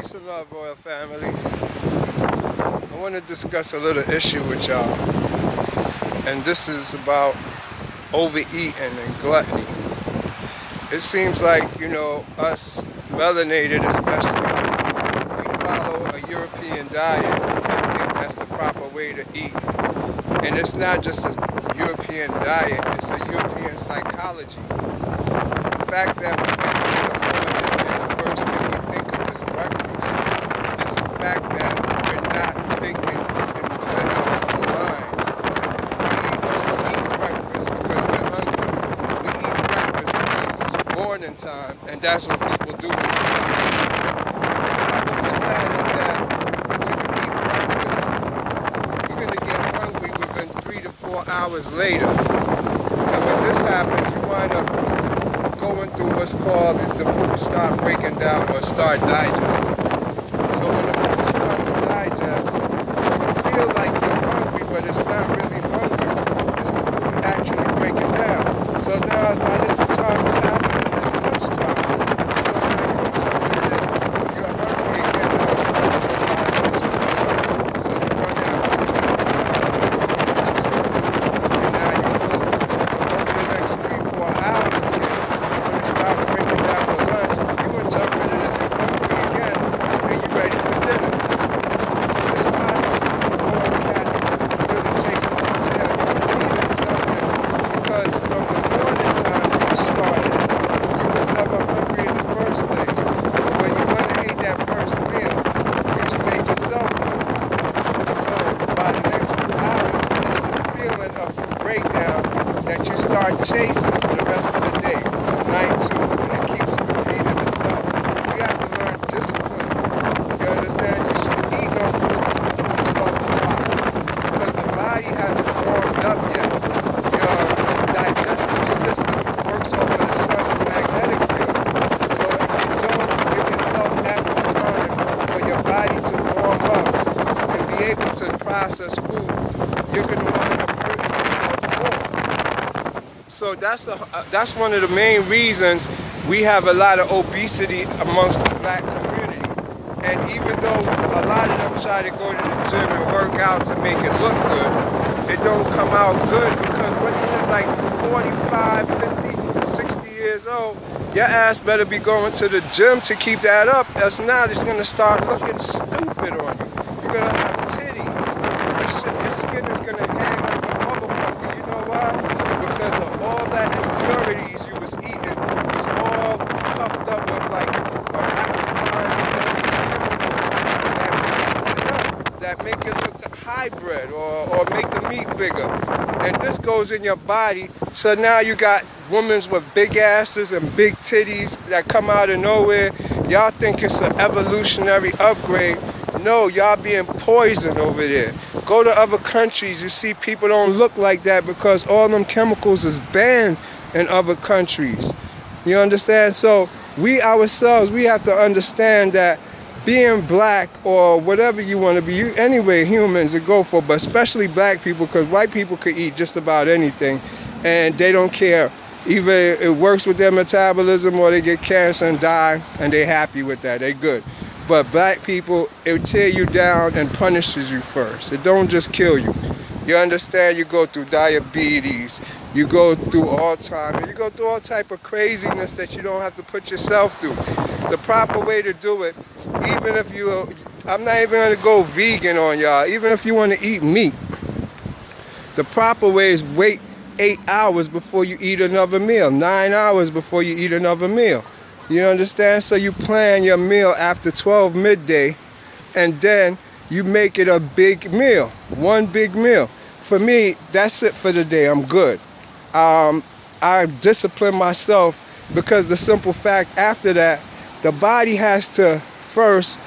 Peace and love, Royal Family. I want to discuss a little issue with y'all. And this is about overeating and gluttony. It seems like, us melanated especially, we follow a European diet and think that's the proper way to eat. And it's not just a European diet, it's a European psychology. The fact that we get up and the first thing we think of is breakfast is the fact that we're not thinking within our own minds. We don't eat breakfast because we're hungry. We eat breakfast because it's morning time, and that's what people do. The problem with that is that when you eat breakfast, you're going to get hungry within 3 to 4 hours later. And when this happens, you wind up going through what's called the food start breaking down or start digesting. So when the food starts to digest, you feel like you're hungry, but it's not really hungry. It's the food actually breaking down. So now by this time it's happening, it's lunchtime. So now you're telling me this, you're hungry again, and it's time to go buy lunch. So you run out and it's and now you're full. Over the next 3-4 hours again, start breaking down for lunch, you interpret it as you're hungry again and you're ready for dinner. So this process is a long cat really chasing its tail, eating something, because from the morning time you started, you was never hungry in the first place. But when you went and ate that first meal, you just made yourself hungry. So by the next few hours, it's the feeling of breakdown that you start chasing for the rest of the day. Night 2, and it keeps repeating itself. You have to learn discipline. You understand? You should eat no food until 12 o'clock because the body hasn't warmed up yet. Your digestive system works over the sun's magnetic field. So if you don't give yourself ample time for your body to warm up and be able to process food, you're going to wind up hurting yourself more. So that's one of the main reasons we have a lot of obesity amongst the black community. And even though a lot of them try to go to the gym and work out to make it look good, it don't come out good because when you're like 45, 50, 60 years old, your ass better be going to the gym to keep that up. As not, it's going to start looking stupid on you. You're going to have titties. Your skin is going to hang like a motherfucker. You know why? Because of all that impurities you was eating was all puffed up with like that make it look hybrid or make the meat bigger. And this goes in your body. So now you got women with big asses and big titties that come out of nowhere. Y'all think it's an evolutionary upgrade. No, y'all being poisoned over there. Go to other countries, you see people don't look like that because all them chemicals is banned in other countries. You understand? So we ourselves, we have to understand that being black or whatever you want to be, anyway, humans to go for, but especially black people, because white people could eat just about anything and they don't care. Either it works with their metabolism or they get cancer and die and they're happy with that, they're good. But black people, it tear you down and punishes you first. It don't just kill you. You understand? You go through diabetes, you go through Alzheimer's, you go through all type of craziness that you don't have to put yourself through. The proper way to do it, even if I'm not even going to go vegan on y'all, even if you want to eat meat, the proper way is wait 8 hours before you eat another meal, 9 hours before you eat another meal. You understand? So you plan your meal after 12 midday, and then you make it a big meal, one big meal. For me, that's it for the day. I'm good. I discipline myself because the simple fact after that, the body has to first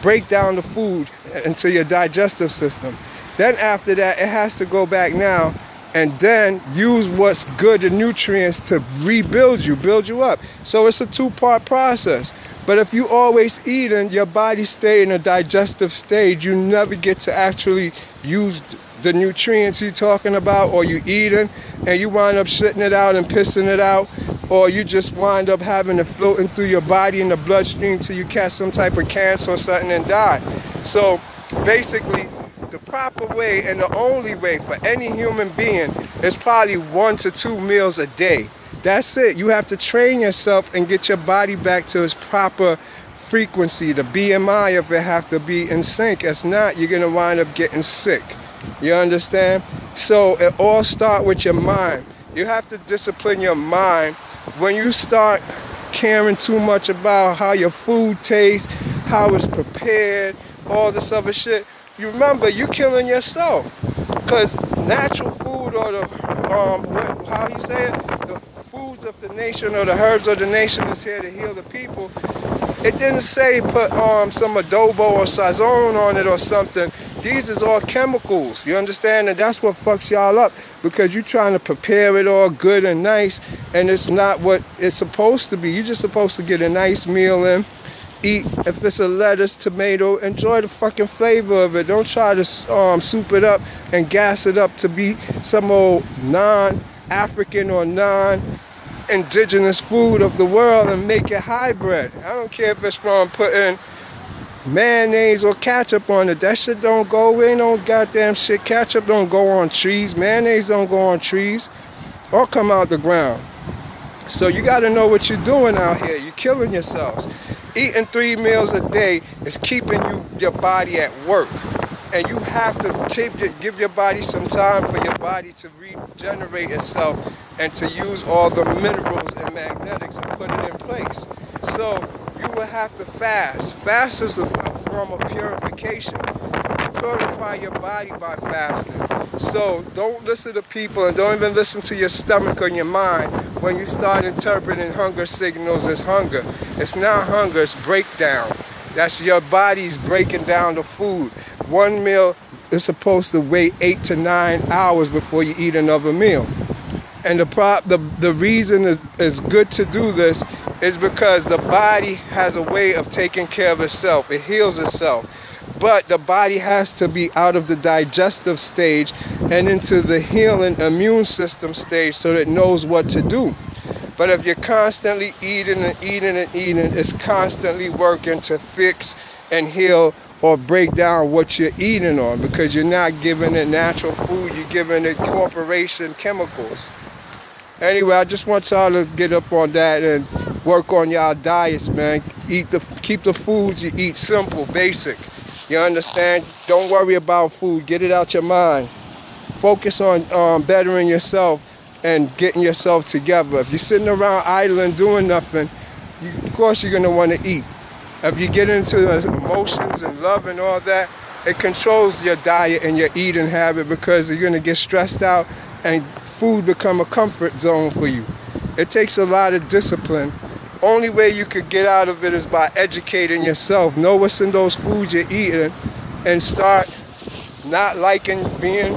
break down the food into your digestive system. Then after that, it has to go back now and then use what's good, the nutrients, to rebuild you, build you up. So it's a 2-part process. But if you always eating, your body stay in a digestive stage, you never get to actually use the nutrients you're talking about, or you eating and you wind up shitting it out and pissing it out, or you just wind up having it floating through your body in the bloodstream till you catch some type of cancer or something and die. So basically, the proper way and the only way for any human being is probably 1 to 2 meals a day. That's it. You have to train yourself and get your body back to its proper frequency, the BMI, if it have to be in sync. If not, you're gonna wind up getting sick. You understand? So it all starts with your mind. You have to discipline your mind. When you start caring too much about how your food tastes, how it's prepared, all this other shit, you remember you're killing yourself. Because natural food, or the how you say it, the foods of the nation or the herbs of the nation is here to heal the people. It didn't say put some adobo or sazon on it or something. These is all chemicals, you understand? And that's what fucks y'all up, because you're trying to prepare it all good and nice, and it's not what it's supposed to be. You're just supposed to get a nice meal in, eat. If it's a lettuce, tomato, enjoy the fucking flavor of it. Don't try to soup it up and gas it up to be some old non-African or non-indigenous food of the world and make it hybrid. I don't care if it's from putting mayonnaise or ketchup on it. That shit don't go. Ain't no goddamn shit. Ketchup don't go on trees. Mayonnaise don't go on trees or come out the ground. So you got to know what you're doing out here. You're killing yourselves. Eating 3 meals a day is keeping your body at work. And you have to give your body some time for your body to regenerate itself and to use all the minerals and magnetics and put it in place. So you will have to fast. Fast is a form of purification. You purify your body by fasting. So don't listen to people, and don't even listen to your stomach or your mind when you start interpreting hunger signals as hunger. It's not hunger, it's breakdown. That's your body's breaking down the food. 1 meal is supposed to wait 8 to 9 hours before you eat another meal. And the reason it's good to do this is because the body has a way of taking care of itself. It heals itself. But the body has to be out of the digestive stage and into the healing immune system stage so that it knows what to do. But if you're constantly eating and eating and eating, it's constantly working to fix and heal or break down what you're eating on, because you're not giving it natural food, you're giving it corporation chemicals. Anyway, I just want y'all to get up on that and work on y'all diets, man. Keep the foods you eat simple, basic. You understand? Don't worry about food. Get it out your mind. Focus on bettering yourself and getting yourself together. If you're sitting around idle and doing nothing, of course you're going to want to eat. If you get into emotions and love and all that, it controls your diet and your eating habit, because you're going to get stressed out and food become a comfort zone for you. It takes a lot of discipline. Only way you could get out of it is by educating yourself. Know what's in those foods you're eating and start not liking being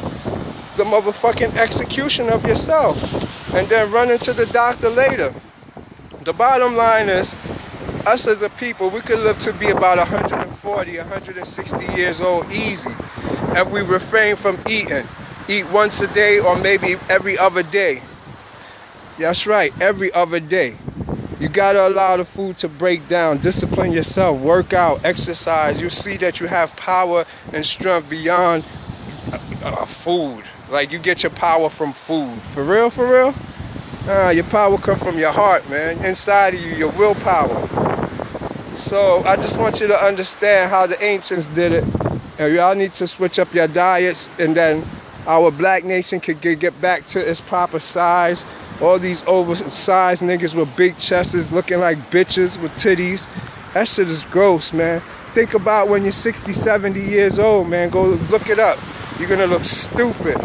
the motherfucking execution of yourself, and then run into the doctor later. The bottom line is, us as a people, we could live to be about 140, 160 years old easy if we refrain from eating. Eat once a day or maybe every other day. That's right, every other day. You gotta allow the food to break down. Discipline yourself, work out, exercise. You'll see that you have power and strength beyond food. Like, you get your power from food. For real, for real? Your power comes from your heart, man. Inside of you, your willpower. So I just want you to understand how the ancients did it. And y'all need to switch up your diets, and then our black nation could get back to its proper size. All these oversized niggas with big chests looking like bitches with titties. That shit is gross, man. Think about when you're 60, 70 years old, man. Go look it up. You're gonna look stupid.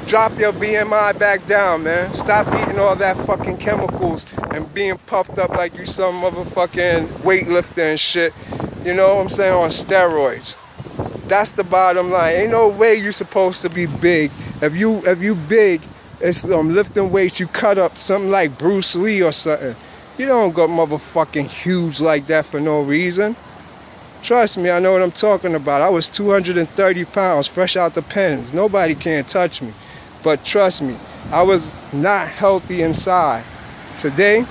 Drop your BMI back down, man. Stop eating all that fucking chemicals and being puffed up like you some motherfucking weightlifter and shit. You know what I'm saying? On steroids. That's the bottom line. Ain't no way you're supposed to be big. If you big, it's lifting weights, you cut up something like Bruce Lee or something. You don't go motherfucking huge like that for no reason. Trust me, I know what I'm talking about. I was 230 pounds, fresh out the pens. Nobody can touch me. But trust me, I was not healthy inside. Today,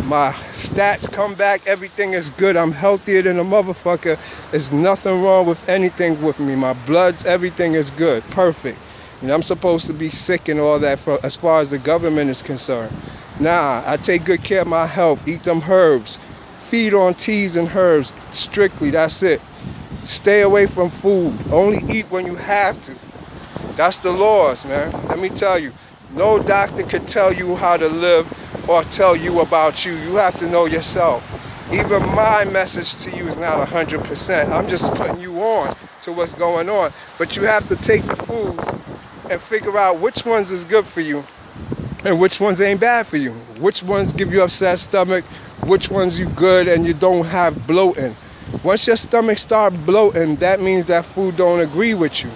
my stats come back, everything is good. I'm healthier than a motherfucker. There's nothing wrong with anything with me. My bloods, everything is good, perfect. And I'm supposed to be sick and all that as far as the government is concerned. Nah, I take good care of my health, eat them herbs, feed on teas and herbs strictly, that's it. Stay away from food, only eat when you have to. That's the laws, man. Let me tell you, no doctor can tell you how to live or tell you about you. You have to know yourself. Even my message to you is not 100%. I'm just putting you on to what's going on. But you have to take the foods and figure out which ones is good for you and which ones ain't bad for you. Which ones give you upset stomach, which ones you good and you don't have bloating. Once your stomach start bloating, that means that food don't agree with you.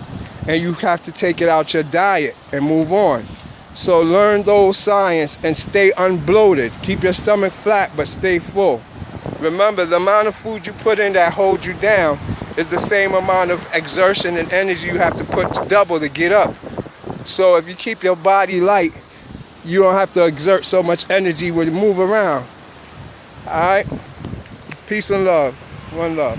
And you have to take it out your diet and move on. So learn those science and stay unbloated. Keep your stomach flat, but stay full. Remember, the amount of food you put in that holds you down is the same amount of exertion and energy you have to put double to get up. So if you keep your body light, you don't have to exert so much energy when you move around. All right? Peace and love. One love.